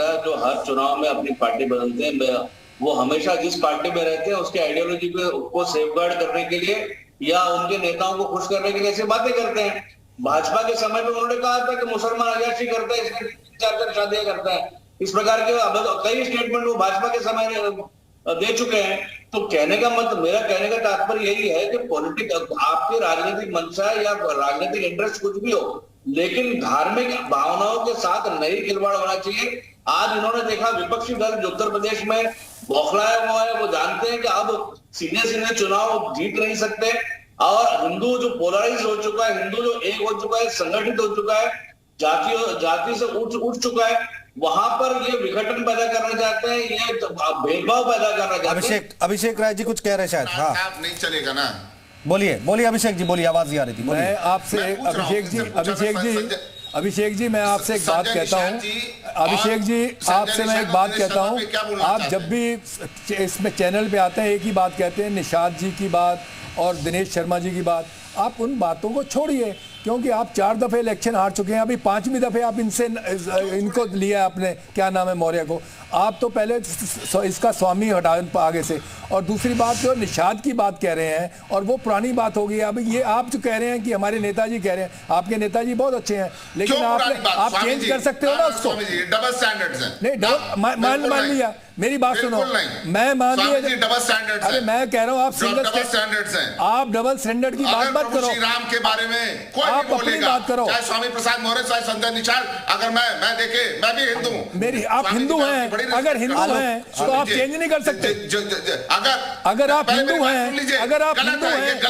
है जो हर चुनाव में अपनी पार्टी बदलते हैं, वो हमेशा जिस पार्टी में रहते हैं उसके आइडियोलॉजी को सेफगार्ड करने के लिए या उनके नेताओं को खुश करने के लिए ऐसी बातें करते हैं। भाजपा के समय में उन्होंने कहा था कि मुसलमान अयाशी करते हैं, इसमें 4-4 शादियां करता है, इस प्रकार के कई स्टेटमेंट वो भाजपा के समय दे चुके हैं। तो कहने का मतलब, मेरा कहने का तात्पर्य यही है कि पॉलिटिक, आपकी राजनीतिक मंशा या राजनीतिक इंटरेस्ट कुछ भी हो, लेकिन धार्मिक भावनाओं के साथ नहीं खिलवाड़ होना चाहिए। आज इन्होंने देखा विपक्षी दल जो उत्तर प्रदेश में बौखलाया हुआ है, वो जानते हैं कि अब सीधे सीधे चुनाव जीत नहीं सकते, और हिंदू जो पोलराइज हो चुका है, हिंदू जो एक हो चुका है, संगठित हो चुका है, जाति से उठ चुका है, वहां पर ये विघटन पैदा करना चाहते हैं, ये भेदभाव पैदा करना चाहते हैं। अभिषेक राय जी कुछ कह रहे शायद। हाँ, नहीं चलेगा ना। बोलिए अभिषेक जी, बोलिए, आवाज नहीं आ रही थी। मैं आपसे अभिषेक जी मैं आपसे एक बात कहता हूं। अभिषेक जी आपसे मैं एक बात कहता हूं, आप जब भी इसमें चैनल पे आते हैं एक ही बात कहते हैं, निषाद जी की बात और दिनेश शर्मा जी की बात। आप उन बातों को छोड़िए, क्योंकि आप 4 दफे इलेक्शन हार चुके हैं, अभी 5वीं दफे आप इनको लिया आपने, क्या नाम है, मौर्य को। आप तो पहले इसका स्वामी हटा आगे से। और दूसरी बात, जो निषाद की बात कह रहे हैं, और वो पुरानी बात हो गई। अब ये आप जो कह रहे हैं कि हमारे नेताजी कह रहे हैं, आपके नेताजी बहुत अच्छे हैं, लेकिन आप चेंज कर सकते हो ना उसको। डबल स्टैंडर्ड्स हैं। नहीं, मान लिया, मेरी बात सुनो, मैं मान लिया डबल स्टैंडर्ड्स। अरे मैं कह रहा हूँ आप डबल स्टैंडर्ड्स हैं। आप डबल स्टैंडर्ड की बात मत करो। श्री राम के बारे में कोई आप अपनी बात करो, चाहे स्वामी प्रसाद मौर्य, चाहे संजय निषाद। अगर मैं देखे, मैं भी हिंदू हूँ, आप हिंदू हैं, अगर हिंदू हैं तो आप चेंज नहीं कर सकते। अगर आप हिंदू हैं, अगर आप हिंदू हैं तो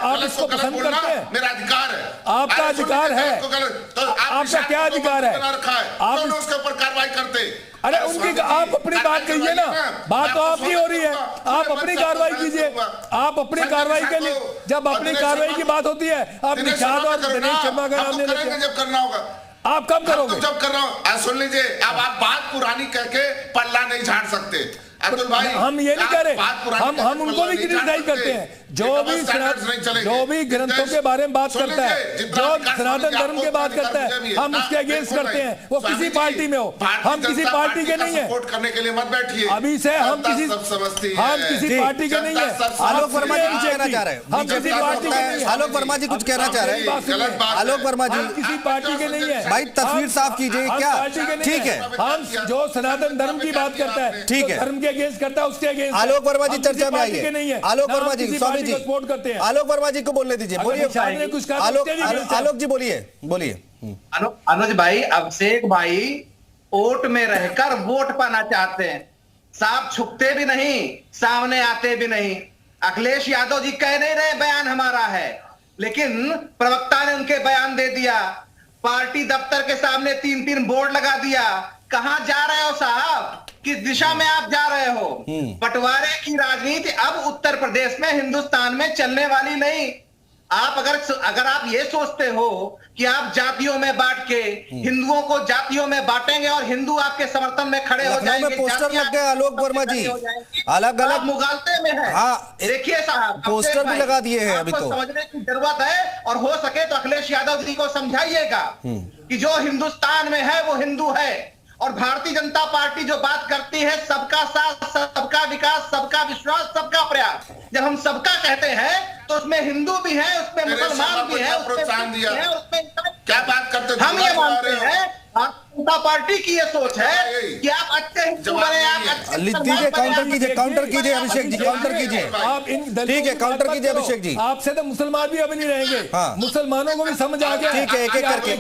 आप इसको पसंद करते हैं, मेरा अधिकार है। आपका अधिकार है, आपका क्या अधिकार है? आप उसके ऊपर कार्रवाई करते। अरे उनकी, आप अपनी बात कहिए ना, बात तो आपकी हो रही है, आप अपनी कार्रवाई कीजिए। आप अपनी कार्रवाई के लिए, जब अपनी कार्रवाई की बात होती है, आप निषाद और दिनेश शर्मा का नाम ले लेते हैं। जब करना होगा आप कब करोगे? जब कर रहा हूं, सुन लीजिए। अब आप बात पुरानी कह के पल्ला नहीं झाड़ सकते अतुल भाई। हम ये नहीं कह रहे, हम उनको भी क्रिटिसाइज करते हैं, जो भी ग्रंथों के बारे में बात करता है, जो सनातन धर्म के बात करता है, हम उसके अगेंस्ट करते हैं, वो किसी पार्टी में हो। हम किसी पार्टी के नहीं है, सपोर्ट करने के लिए मत बैठिए। अभी से हम किसी पार्टी के नहीं है। आलोक वर्मा जी कुछ कहना चाह रहे हैं, हम किसी पार्टी के नहीं है। आलोक वर्मा जी कुछ कहना चाह रहे हैं। आलोक वर्मा जी किसी पार्टी के नहीं है भाई, तस्वीर साफ कीजिए। क्या ठीक है, हम जो सनातन धर्म की बात करता है, ठीक है, धर्म के अगेंस्ट करता है, उसके अगेंस्ट। आलोक वर्मा जी चर्चा में आइए। आलोक वर्मा जी, स्वामी जी, सपोर्ट करते हैं। आलोक वर्मा जी को बोलने दीजिए, बोलिए। आलोक जी बोलिए। अनुज भाई, अभिषेक भाई वोट में रहकर वोट पाना चाहते हैं, साफ छुपते भी नहीं, सामने आते भी नहीं। अखिलेश यादव जी कह नहीं रहे बयान हमारा है, लेकिन प्रवक्ता ने उनके बयान दे दिया। पार्टी दफ्तर के सामने 3-3 बोर्ड लगा दिया। कहां जा रहे हो साहब? किस दिशा में आप जा रहे हो? बंटवारे की राजनीति अब उत्तर प्रदेश में, हिंदुस्तान में चलने वाली नहीं। आप अगर आप ये सोचते हो कि आप जातियों में बांट के हिंदुओं को जातियों में बांटेंगे और हिंदू आपके समर्थन में खड़े हो जाएंगे, पोस्टर लग गए आलोक वर्मा जी, अलग अलग मुगालते में है। हाँ, देखिए साहब, पोस्टर भी लगा दिए हैं। अभी तो समझने की जरूरत है, और हो सके तो अखिलेश यादव जी को समझाइएगा कि जो हिंदुस्तान में है वो हिंदू है। और भारतीय जनता पार्टी जो बात करती है, सबका साथ, सबका विकास, सबका विश्वास, सबका प्रयास, जब हम सबका कहते हैं तो उसमें हिंदू भी है, उसमें मुसलमान भी है, उसमें क्या बात करते हम ये मानते हैं। भारतीय जनता पार्टी की ये सोच है कि आप अच्छे हिंदू बने, आप लीजिए, काउंटर कीजिए अभिषेक जी, काउंटर कीजिए आप इन। ठीक है, काउंटर कीजिए अभिषेक जी। आपसे तो मुसलमान भी अभी नहीं रहेंगे। हाँ। मुसलमानों को भी समझ आ गया। ठीक है, एक एक करके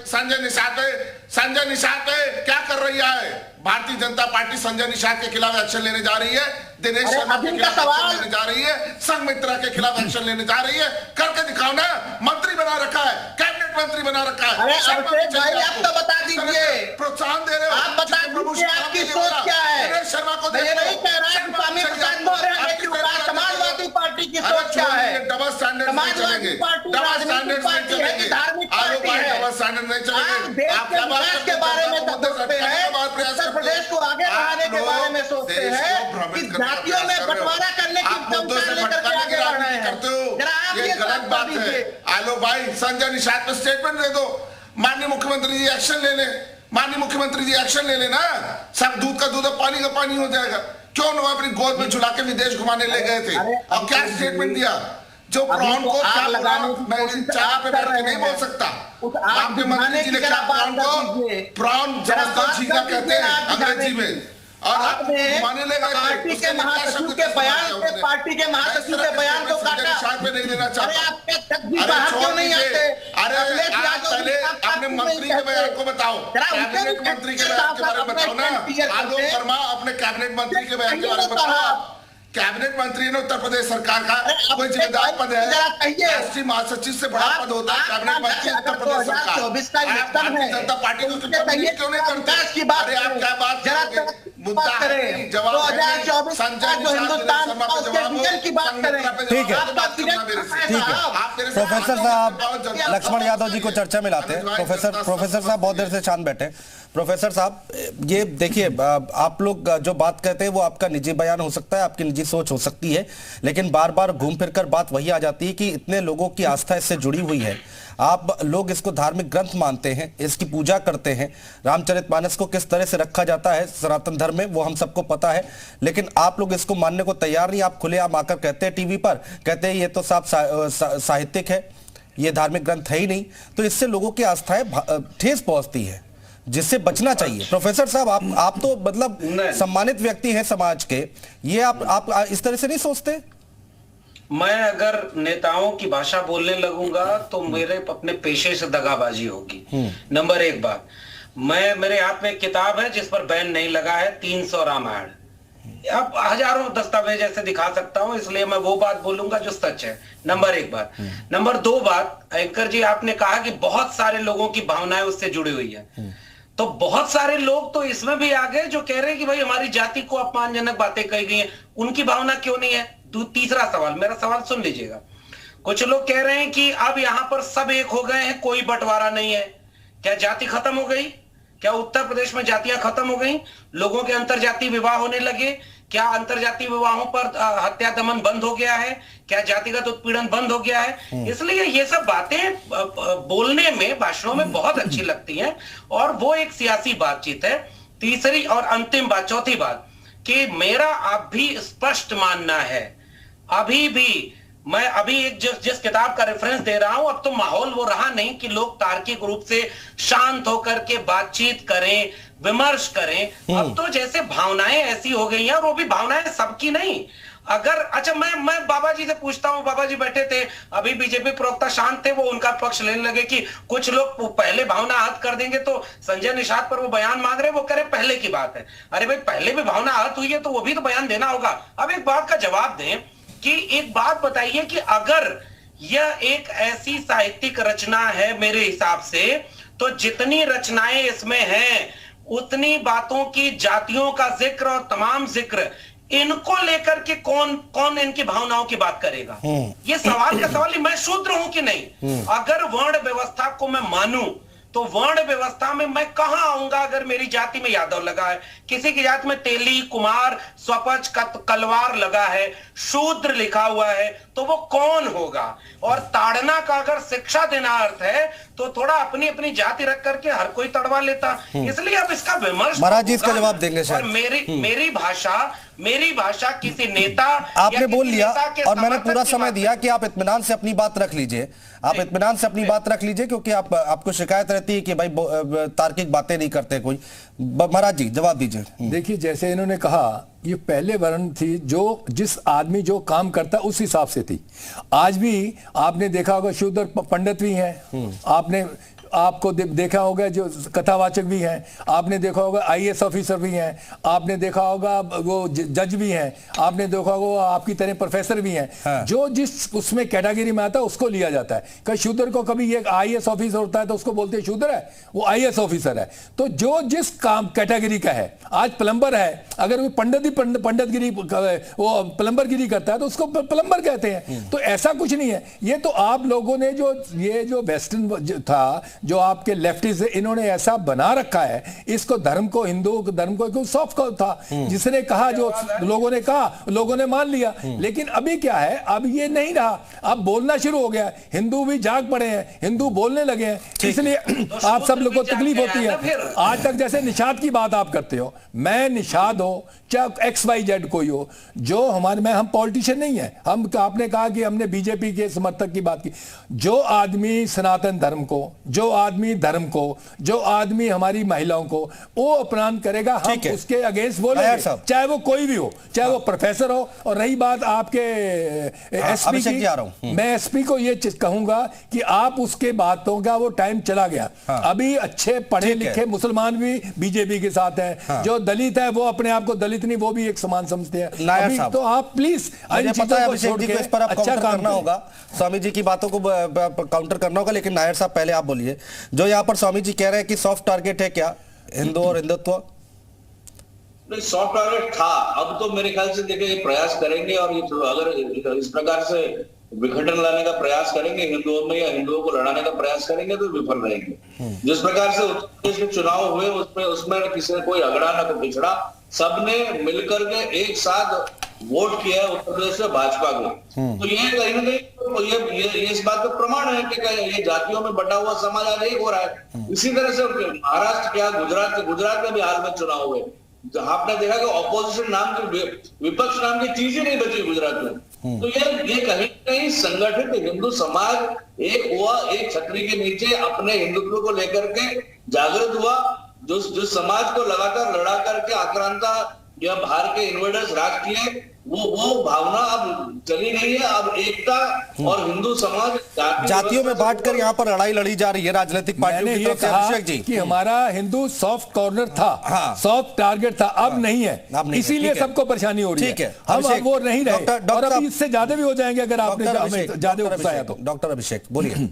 संजय निषाद क्या कर रही है भारतीय जनता पार्टी? संजय निषाद के खिलाफ एक्शन लेने जा रही है, दिनेश शर्मा के खिलाफ एक्शन लेने जा रही है, संघमित्रा के खिलाफ एक्शन लेने जा रही है। करके दिखाओ ना। मंत्री बना रखा है, कैबिनेट मंत्री बना रखा है। आप तो बता दीजिए, प्रोत्साहन दे रहे हो, आप बता दीजिए आपकी सोच क्या है। दिनेश शर्मा को ये नहीं कह रहा है स्वामी प्रसाद मौर्य समाजवादी पार्टी की सोच क्या है। डबल स्टैंडर्ड नहीं चलेंगे, डबल स्टैंडर्ड नहीं चलेंगे, धार्मिक पार्टी है, डबल स्टैंडर्ड नहीं चलेंगे। आप विकास के बारे में सोचते हैं, उत्तर प्रदेश को आगे बढ़ाने के बारे में सोचते हैं कि जातियों में बंटवारा करने की क्षमता लेकर के आगे बढ़ रहे हैं। ये गलत बात है। आलो भाई, संजय निषाद पे स्टेटमेंट दे दो। माननीय मुख्यमंत्री जी एक्शन ले ले, माननीय मुख्यमंत्री जी एक्शन ले लेना, सब दूध का दूध और पानी का पानी हो जाएगा। क्यों न अपनी गोद में झुला के विदेश घुमाने ले गए थे? और क्या स्टेटमेंट दिया? जो प्रॉन को क्या लगाने, मैं चाय पे बैठ के नहीं बोल सकता। आपके मंत्री जी ने क्या प्रॉन को, प्रॉन जबरदस्त झींगा कहते हैं अंग्रेजी में, और आप माने ले गए पार्टी के महासचिव के बयान से, पार्टी के महासचिव के बयान को काटा। शायद में नहीं देना चाहता। अरे आप क्यों नहीं आते? अरे पहले अपने मंत्री के बयान को बताओ, कैबिनेट मंत्री के बयान के बारे में बताओ ना। आलोक वर्मा अपने कैबिनेट मंत्री के बयान के बारे में बताओ। कैबिनेट मंत्री ने उत्तर प्रदेश सरकार का कोई जिम्मेदार पद है, राष्ट्रीय महासचिव से बड़ा पद होता है कैबिनेट मंत्री उत्तर प्रदेश सरकार। भारतीय जनता पार्टी को क्यों नहीं करते? अरे आप क्या बात करोगे? मुद्दा है, जवाब है, संजय ठीक है, ठीक है। प्रोफेसर साहब लक्ष्मण यादव जी को चर्चा में लाते हैं। प्रोफेसर साहब बहुत देर से शांत बैठे। प्रोफेसर साहब, ये देखिए, आप लोग जो बात कहते हैं वो आपका निजी बयान हो सकता है, आपकी निजी सोच हो सकती है, लेकिन बार बार घूम फिरकर बात वही आ जाती है कि इतने लोगों की आस्था इससे जुड़ी हुई है। आप लोग इसको धार्मिक ग्रंथ मानते हैं, इसकी पूजा करते हैं। रामचरितमानस को किस तरह से रखा जाता है सनातन धर्म में वो हम सबको पता है, लेकिन आप लोग इसको मानने को तैयार नहीं। आप खुलेआम आकर कहते हैं टीवी पर, कहते हैं ये तो साफ साहित्यिक है, ये धार्मिक ग्रंथ है ही नहीं। तो इससे लोगों की आस्थाएं ठेस पहुंचती है, जिससे बचना चाहिए। प्रोफेसर साहब, आप तो मतलब सम्मानित व्यक्ति हैं समाज के, ये आप इस तरह से नहीं सोचते? मैं अगर नेताओं की भाषा बोलने लगूंगा तो मेरे अपने पेशे से दगाबाजी होगी। नंबर एक बात, मेरे हाथ में एक किताब है जिस पर बैन नहीं लगा है, 300 रामायण। अब हजारों दस्तावेज ऐसे दिखा सकता हूं, इसलिए मैं वो बात बोलूंगा जो सच है। नंबर एक बात। नंबर दो बात, एंकर जी आपने कहा कि बहुत सारे लोगों की भावनाएं उससे जुड़ी हुई है, तो बहुत सारे लोग तो इसमें भी आ गए जो कह रहे हैं कि भाई हमारी जाति को अपमानजनक बातें कही गई हैं, उनकी भावना क्यों नहीं है? तीसरा सवाल, मेरा सवाल सुन लीजिएगा। कुछ लोग कह रहे हैं कि अब यहां पर सब एक हो गए हैं, कोई बंटवारा नहीं है। क्या जाति खत्म हो गई? क्या उत्तर प्रदेश में जातियां खत्म हो गई? लोगों के अंतरजातीय विवाह होने लगे? क्या अंतरजातीय विवाहों पर हत्या दमन बंद हो गया है? क्या जातिगत उत्पीड़न बंद हो गया है? इसलिए ये सब बातें बोलने में, भाषणों में बहुत अच्छी लगती हैं और वो एक सियासी बातचीत है। तीसरी और अंतिम बात, चौथी बात, कि मेरा अब भी स्पष्ट मानना है, अभी भी मैं अभी एक जिस किताब का रेफरेंस दे रहा हूं, अब तो माहौल वो रहा नहीं कि लोग तार्किक रूप से शांत होकर के बातचीत करें, विमर्श करें। अब तो जैसे भावनाएं ऐसी हो गई हैं, और वो भी भावनाएं सबकी नहीं। अगर अच्छा, मैं बाबा जी से पूछता हूं, बाबा जी बैठे थे, अभी बीजेपी प्रवक्ता शांत थे, वो उनका पक्ष लेने लगे कि कुछ लोग पहले भावना आहत कर देंगे, तो संजय निषाद पर वो बयान मांग रहे, वो करे पहले की बात है। अरे भाई, पहले भी भावना आहत हुई है तो वो भी तो बयान देना होगा। अब एक बात का जवाब दें कि एक बात बताइए कि अगर यह एक ऐसी साहित्यिक रचना है, मेरे हिसाब से तो जितनी रचनाएं इसमें हैं उतनी बातों की, जातियों का जिक्र और तमाम जिक्र, इनको लेकर के कौन इनकी भावनाओं की बात करेगा? ये सवाल का सवाल ही, मैं शूद्र हूं कि नहीं? अगर वर्ण व्यवस्था को मैं मानूं तो वर्ण व्यवस्था में मैं कहां आऊंगा अगर मेरी जाति में यादव लगा है, किसी की जाति में तेली, कुमार, स्वपच, कलवार लगा है, शूद्र लिखा हुआ है, तो वो कौन होगा? और ताड़ना का अगर शिक्षा देना अर्थ है तो थोड़ा अपनी अपनी जाति रख करके हर कोई तड़वा लेता। इसलिए अब इसका विमर्श महाराज जी इसका जवाब देंगे शायद। और मेरी भाषा किसी नेता, आपने बोल लिया और मैंने पूरा समय दिया कि आप इत्मीनान से अपनी बात रख लीजिए, आप इत्मीनान से अपनी बात रख लीजिए, क्योंकि आपको शिकायत रहती है कि भाई तार्किक बातें नहीं करते कोई। महाराज जी जवाब दीजिए। देखिए, जैसे इन्होंने कहा, ये पहले वर्ण थी, जो जिस आदमी जो काम करता उस हिसाब से थी। आज भी आपने देखा होगा शूद्र पंडित भी हैं, आपको देखा होगा जो कथावाचक भी हैं, आपने देखा होगा आईएएस ऑफिसर भी हैं, आपने देखा होगा वो जज भी हैं, आपने देखा होगा आपकी तरह प्रोफेसर भी हैं। हाँ। जो जिस उसमें कैटेगरी में आता है उसको लिया जाता है। कहीं शूद्र को कभी ये आईएएस ऑफिसर होता है तो उसको बोलते हैं शूद्र है, वो आईएएस ऑफिसर है। तो जो जिस काम कैटेगरी का है, आज प्लम्बर है, अगर वो पंडितगिरी वो प्लम्बरगिरी करता है तो उसको प्लम्बर कहते हैं। तो ऐसा कुछ नहीं है। ये तो आप लोगों ने जो वेस्टर्न था, जो आपके लेफ्टिस्ट इन्होंने ऐसा बना रखा है, इसको धर्म को, हिंदू धर्म को सॉफ्ट था, जिसने कहा, जो लोगों ने कहा, लोगों ने मान लिया। लेकिन अभी क्या है, अब ये नहीं रहा, अब बोलना शुरू हो गया, हिंदू भी जाग पड़े हैं, हिंदू बोलने लगे हैं, इसलिए आप सब लोग को तकलीफ होती है। आज तक जैसे निषाद की बात आप करते हो, मैं निषाद हो चाहे XYZ कोई हो, जो हमारे में, हम पॉलिटिशियन नहीं है, हम, आपने कहा कि हमने बीजेपी के समर्थक की बात की, जो आदमी सनातन धर्म को, जो आदमी धर्म को, जो आदमी हमारी महिलाओं को वो अपमान करेगा, हम उसके अगेंस्ट बोलेंगे, चाहे वो कोई भी हो, चाहे वो प्रोफेसर हो। और रही बात आपके SP की, मैं SP को ये कहूंगा कि आप उसके बातों का वो टाइम चला गया। अभी अच्छे पढ़े लिखे मुसलमान भी बीजेपी के साथ हैं, जो दलित है वो अपने आप को दलित नहीं, वो भी एक समान समझते हैं। अभी तो आप प्लीज इस पर आप काउंटर करना होगा, स्वामी जी की बातों को काउंटर करना होगा, लेकिन नायर साहब पहले आप बोलिए, जो यहाँ पर स्वामी जी कह रहे हैं कि सॉफ्ट टारगेट है क्या हिंदू और हिंदुत्व? नहीं, सॉफ्ट टारगेट था, अब तो मेरे ख्याल से देखिए प्रयास करेंगे, और ये तो अगर इस प्रकार से विघटन लाने का प्रयास करेंगे हिंदुओं में, या हिंदुओं को लड़ाने का प्रयास करेंगे, तो विफल रहेंगे। जिस प्रकार से उत्तर प्रदेश में चुनाव हुए, उसमें किसी ने कोई अगड़ा ना कोई पिछड़ा, सबने मिलकर के एक साथ वोट किया है उत्तर प्रदेश में भाजपा को। तो ये कहीं ना कहीं ये इस बात का प्रमाण है कि ये जातियों में बटा हुआ समाज आज एक हो रहा है। इसी तरह से महाराष्ट्र क्या, गुजरात में भी हाल में चुनाव हुए, जहां आपने देखा कि ऑपोजिशन नाम की, विपक्ष नाम की चीज ही नहीं बची गुजरात में। तो ये कहीं कहीं संगठित हिंदू समाज एक हुआ, एक छतरी के नीचे अपने हिंदुत्व को लेकर के जागृत हुआ। जो समाज को लगातार लड़ा करके आक्रांता या बाहर के इन्वेडर्स राज किए, वो भावना अब चली गई है। अब एकता और हिंदू समाज जातियों में बांटकर यहाँ पर लड़ाई लड़ी जा रही है राजनीतिक पार्टियों की तरफ से। अभिषेक जी कि हमारा हिंदू सॉफ्ट कॉर्नर था, सॉफ्ट टारगेट था, अब नहीं है, इसीलिए सबको परेशानी हो रही है। हम अब वो नहीं रहे, और अब इससे ज्यादा भी हो जाएंगे अगर आपने ज्यादा उकसाया तो। डॉक्टर अभिषेक बोलिए।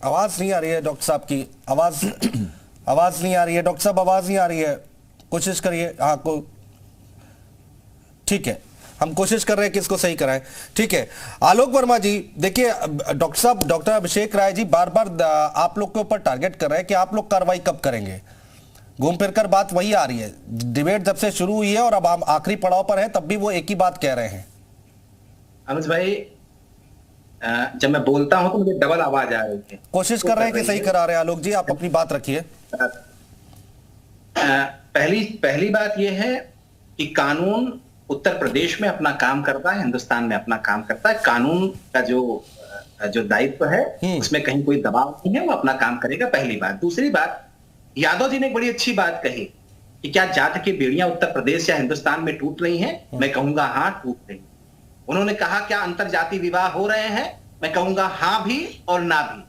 आवाज नहीं आ रही है डॉक्टर साहब की, आवाज नहीं आ रही है डॉक्टर साहब, आवाज नहीं आ रही है, कोशिश करिए। हाँ को ठीक है, हम कोशिश कर रहे हैं कि इसको सही कराएं। ठीक है, आलोक वर्मा जी देखिए, डॉक्टर साहब, डॉक्टर अभिषेक राय जी बार बार आप लोग के ऊपर टारगेट कर रहे हैं कि आप लोग कार्रवाई कब करेंगे। घूम फिर कर बात वही आ रही है, डिबेट जब से शुरू हुई है और अब हम आखिरी पड़ाव पर है, तब भी वो एक ही बात कह रहे हैं। अनुज भाई, जब मैं बोलता हूं तो मुझे डबल आवाज आ रही है। कोशिश कर रहे हैं कि सही करा रहे हैं। आलोक जी आप अपनी बात रखिए। पहली बात यह है कि कानून उत्तर प्रदेश में अपना काम करता है, हिंदुस्तान में अपना काम करता है। कानून का जो दायित्व है उसमें कहीं कोई दबाव नहीं है, वो अपना काम करेगा, पहली बात। दूसरी बात, यादव जी ने एक बड़ी अच्छी बात कही कि क्या जाति की बेड़ियां उत्तर प्रदेश या हिंदुस्तान में टूट रही हैं? मैं कहूंगा हाँ, टूट रही। उन्होंने कहा क्या अंतर जाति विवाह हो रहे हैं? मैं कहूंगा हाँ भी और ना भी।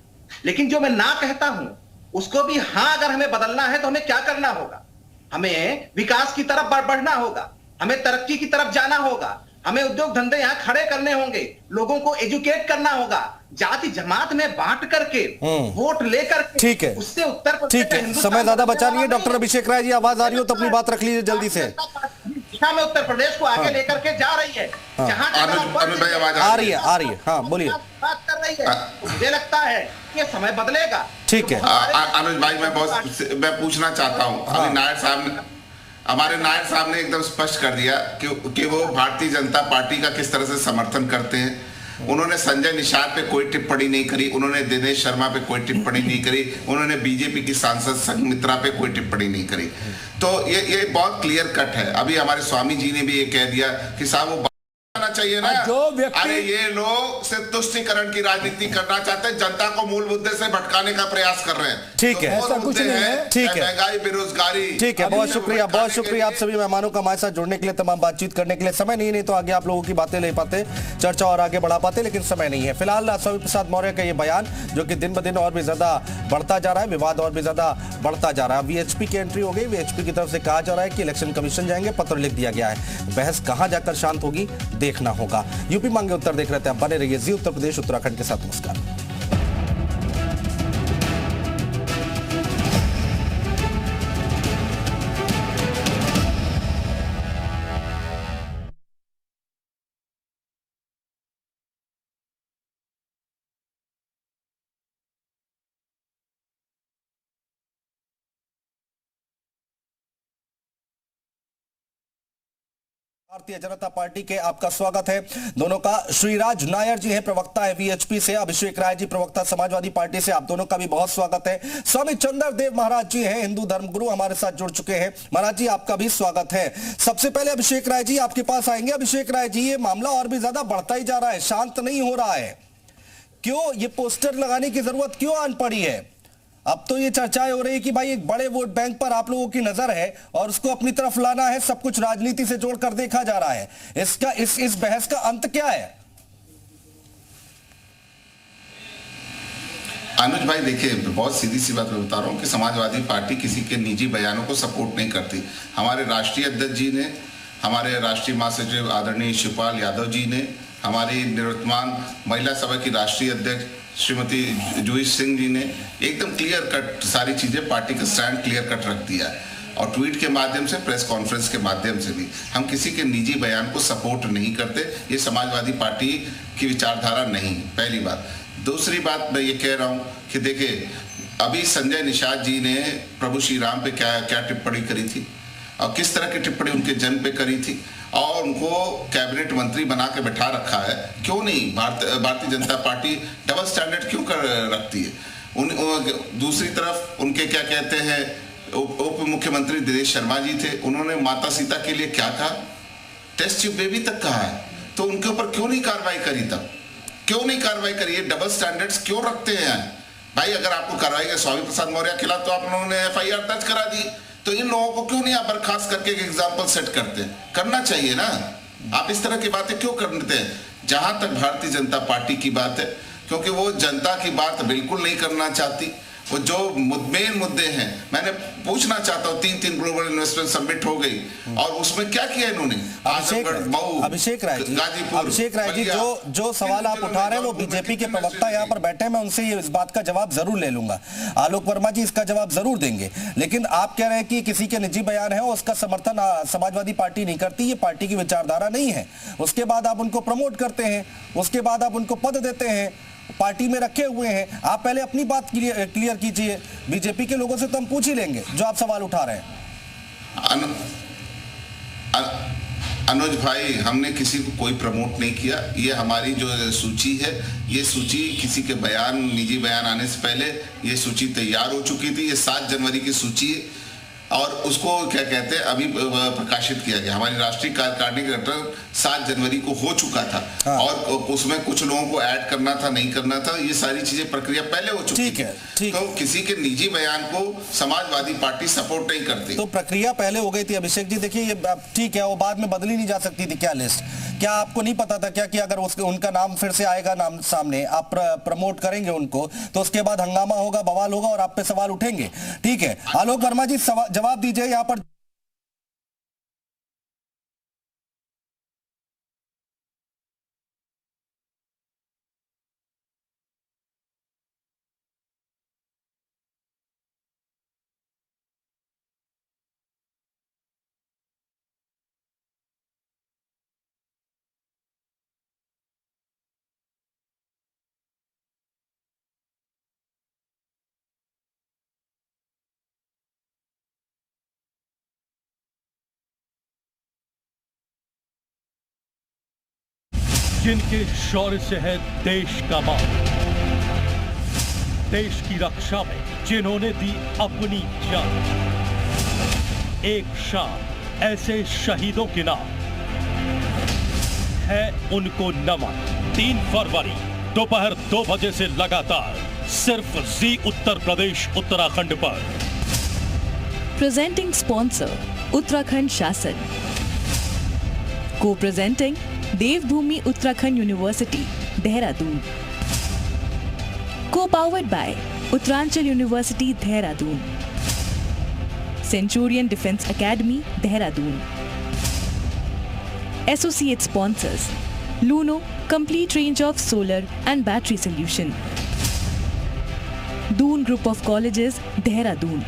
लेकिन जो मैं ना कहता हूं उसको भी हाँ, अगर हमें बदलना है तो हमें क्या करना होगा? हमें विकास की तरफ बढ़ना होगा, हमें तरक्की की तरफ जाना होगा, हमें उद्योग धंधे यहां खड़े करने होंगे, लोगों को एजुकेट करना होगा। जाति जमात में बांट करके वोट लेकर, ठीक है, उससे उत्तर प्रदेश, ठीक है, समय ज्यादा बचा नहीं है। डॉक्टर अभिषेक राय जी आवाज आ रही हो तो अपनी बात रख लीजिए जल्दी से। दिशा में उत्तर प्रदेश को आगे लेकर के जा रही है, जहां आ रही है। हाँ बोलिए। बात कर रही है, मुझे लगता है ये समय बदलेगा। ठीक है अनुज भाई, मैं पूछना चाहता हूँ, अभी हमारे नायर साहब ने एकदम स्पष्ट कर दिया कि वो भारतीय जनता पार्टी का किस तरह से समर्थन करते हैं। उन्होंने संजय निषाद पे कोई टिप्पणी नहीं करी, उन्होंने दिनेश शर्मा पे कोई टिप्पणी नहीं करी, उन्होंने बीजेपी की सांसद संघमित्रा पे कोई टिप्पणी नहीं करी। तो ये बहुत क्लियर कट है। अभी हमारे स्वामी जी ने भी ये कह दिया कि साहब वो चाहिए ना, जो व्यक्ति, अरे ये लोग सिर्फ तुष्टीकरण की राजनीति करना चाहते हैं, जनता को मूल मुद्दे से भटकाने का प्रयास कर रहे हैं। ठीक है, ऐसा कुछ नहीं है। ठीक है, महंगाई, बेरोजगारी। ठीक है, बहुत शुक्रिया आप सभी मेहमानों का हमारे साथ जुड़ने के लिए, तमाम बातचीत करने के लिए। समय नहीं तो आगे आप लोगों की बातें ले पाते, चर्चा और आगे बढ़ा पाते, लेकिन समय नहीं है। फिलहाल स्वामी प्रसाद मौर्य का ये बयान जो कि दिन ब दिन और भी ज्यादा बढ़ता जा रहा है, विवाद और भी ज्यादा बढ़ता जा रहा है। वीएचपी की एंट्री हो गई, वीएचपी की तरफ से कहा जा रहा है कि इलेक्शन कमीशन जाएंगे, पत्र लिख दिया गया है। बहस कहां जाकर शांत होगी देखना होगा। यूपी मांगे उत्तर देख रहे थे आप, बने रहिए जी उत्तर प्रदेश उत्तराखंड के साथ। नमस्कार। भारतीय जनता पार्टी के आपका स्वागत है दोनों का। श्रीराज नायर जी हैं, प्रवक्ता है वीएचपी से। अभिषेक राय जी, प्रवक्ता समाजवादी पार्टी से। आप दोनों का भी बहुत स्वागत है। स्वामी चंद्रदेव महाराज जी हैं, हिंदू धर्मगुरु, हमारे साथ जुड़ चुके हैं। महाराज जी, आपका भी स्वागत है। सबसे पहले अभिषेक राय जी आपके पास आएंगे। अभिषेक राय जी, ये मामला और भी ज्यादा बढ़ता ही जा रहा है, शांत नहीं हो रहा है। क्यों ये पोस्टर लगाने की जरूरत क्यों आन पड़ी है? अब तो ये चर्चाएं हो रही है कि भाई एक बड़े वोट बैंक पर आप लोगों की नजर है और उसको अपनी तरफ लाना है, सब कुछ राजनीति से जोड़कर देखा जा रहा है। इसका इस बहस का अंत क्या है? अनुज भाई देखिए, बहुत सीधी सी बात मैं बता रहा हूँ कि समाजवादी पार्टी किसी के निजी बयानों को सपोर्ट नहीं करती। हमारे राष्ट्रीय अध्यक्ष जी ने, हमारे राष्ट्रीय महासचिव आदरणीय शिवपाल यादव जी ने, हमारी निवर्तमान महिला सभा की राष्ट्रीय अध्यक्ष श्रीमती जूही सिंह जी ने एकदम क्लियर कट सारी चीजें, पार्टी का स्टैंड क्लियर कट रख दिया है। और ट्वीट के माध्यम से, प्रेस कॉन्फ्रेंस के माध्यम से भी हम किसी के निजी बयान को सपोर्ट नहीं करते। ये समाजवादी पार्टी की विचारधारा नहीं, पहली बात। दूसरी बात मैं ये कह रहा हूँ कि देखिए, अभी संजय निषाद जी ने प्रभु श्री राम पे क्या क्या टिप्पणी करी थी और किस तरह की टिप्पणी उनके जन्म पे करी थी, और उनको कैबिनेट मंत्री बना के बैठा रखा है। क्यों नहीं Bharatiya Janata party double standard क्यों कर रखती है? दूसरी तरफ उनके क्या कहते हैं, उप मुख्यमंत्री दिनेश शर्मा जी थे, उन्होंने माता सीता के लिए क्या कहा, टेस्ट ट्यूब बेबी तक कहा है। तो उनके ऊपर क्यों नहीं कार्रवाई करी? तब क्यों नहीं कार्रवाई करी? ये डबल स्टैंडर्ड्स क्यों रखते हैं भाई? अगर आपको कार्रवाई का स्वामी प्रसाद मौर्य के खिलाफ तो आप लोगों ने FIR दर्ज करा दी, तो इन लोगों को क्यों नहीं आप बर्खास्त करके एक एग्जाम्पल सेट करते? करना चाहिए ना। आप इस तरह की बातें क्यों करते हैं? जहां तक भारतीय जनता पार्टी की बात है, क्योंकि वो जनता की बात बिल्कुल नहीं करना चाहती। वो जो मेन मुद्दे हैं, मैंने पूछना चाहता हूँ, 3 ग्लोबल इन्वेस्टमेंट समिट हो गई और उसमें क्या किया इन्होंने? अभिषेक राय जी, जो सवाल आप उठा रहे हैं वो बीजेपी के प्रवक्ता यहाँ पर बैठे हैं, मैं उनसे इस बात का जवाब जरूर ले लूंगा। आलोक वर्मा जी इसका जवाब जरूर देंगे। लेकिन आप कह रहे हैं कि किसी के निजी बयान है उसका समर्थन समाजवादी पार्टी नहीं करती, ये पार्टी की विचारधारा नहीं है। उसके बाद आप उनको प्रमोट करते हैं, उसके बाद आप उनको पद देते हैं, पार्टी में रखे हुए हैं। आप पहले अपनी बात क्लियर कीजिए। बीजेपी के लोगों से तो हम पूछ ही लेंगे जो आप सवाल उठा रहे हैं। अनुज भाई, हमने किसी को कोई प्रमोट नहीं किया। ये हमारी जो सूची है, ये सूची किसी के बयान, निजी बयान आने से पहले ये सूची तैयार हो चुकी थी। ये 7 जनवरी की सूची है और उसको क्या कहते हैं, अभी प्रकाशित किया गया। हमारी राष्ट्रीय कार्यकारिणी का गठन 7 जनवरी को हो चुका था। हाँ। और उसमें कुछ लोगों को ऐड करना था, नहीं करना था, ये सारी चीजें प्रक्रिया पहले हो चुकी थी। तो किसी के निजी बयान को समाजवादी पार्टी सपोर्ट नहीं करती। तो प्रक्रिया पहले हो गई थी। अभिषेक जी देखिए, ये ठीक है, वो बाद में बदली नहीं जा सकती थी क्या लिस्ट? क्या आपको नहीं पता था क्या कि अगर उनका नाम फिर से आएगा नाम सामने, आप प्रमोट करेंगे उनको, तो उसके बाद हंगामा होगा, बवाल होगा और आप पे सवाल उठेंगे? ठीक है, आलोक वर्मा जी जवाब दीजिए यहाँ पर। जिनके शौर्य से है देश का मान, देश की रक्षा में जिन्होंने दी अपनी जान, एक शान ऐसे शहीदों के नाम है उनको नमन। 3 फरवरी दोपहर 2 बजे से लगातार सिर्फ जी उत्तर प्रदेश उत्तराखंड पर। प्रेजेंटिंग स्पॉन्सर उत्तराखंड शासन, co presenting Devbhoomi Uttarakhand university Dehradun, co powered by Uttaranchal university Dehradun, Centurion defence academy Dehradun. Associate sponsors Luno, complete range of solar and battery solution, Doon group of colleges Dehradun,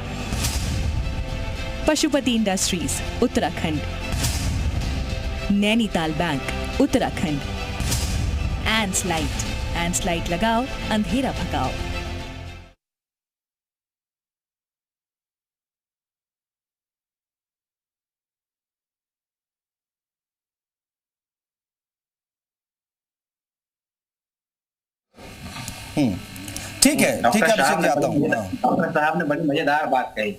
Pashupati industries Uttarakhand, Nainital bank Uttarakhand, एंड्स लाइट लगाओ, अंधेरा भगाओ। ठीक है अभिषेक जी आता हूँ। डॉक्टर साहब ने बड़ी मजेदार बात कही।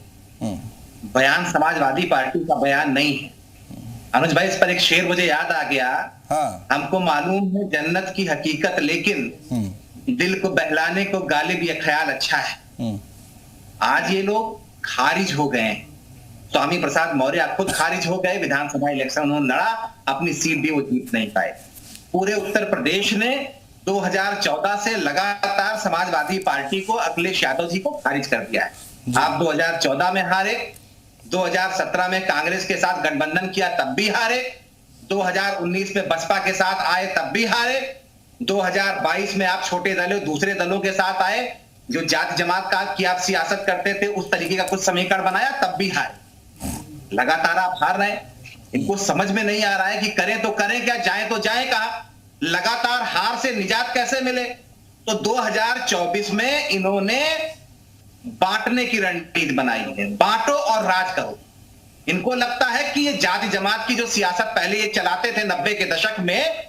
बयान समाजवादी पार्टी का बयान नहीं है। अनुज भाई, इस पर एक शेर मुझे याद आ गया। हमको मालूम है जन्नत की हकीकत, लेकिन दिल को बहलाने को गालिब ये ख्याल अच्छा है। आज ये लोग खारिज हो गए हैं। स्वामी प्रसाद मौर्य खुद खारिज हो गए। विधानसभा इलेक्शन उन्होंने लड़ा, अपनी सीट भी वो जीत नहीं पाए। पूरे उत्तर प्रदेश ने 2014 से लगातार समाजवादी पार्टी को, अखिलेश यादव जी को खारिज कर दिया है। आप 2014 में हारे, 2017 में कांग्रेस के साथ गठबंधन किया तब भी हारे, 2019 में बसपा के साथ आए तब भी हारे, 2022 में आप छोटे दलों, दूसरे दलों के साथ आए, जो जाति जमात का की आप सियासत करते थे, उस तरीके का कुछ समीकरण बनाया तब भी हारे। लगातार आप हार रहे हैं। इनको समझ में नहीं आ रहा है कि करें तो करें क्या, जाएं तो जाएं कहां। लगातार हार से निजात कैसे मिले? तो 2024 में इन्होंने बांटने की रणनीति बनाई है। बांटो और राज करो। इनको लगता है कि ये जाति जमात की जो सियासत पहले ये चलाते थे 90 के दशक में,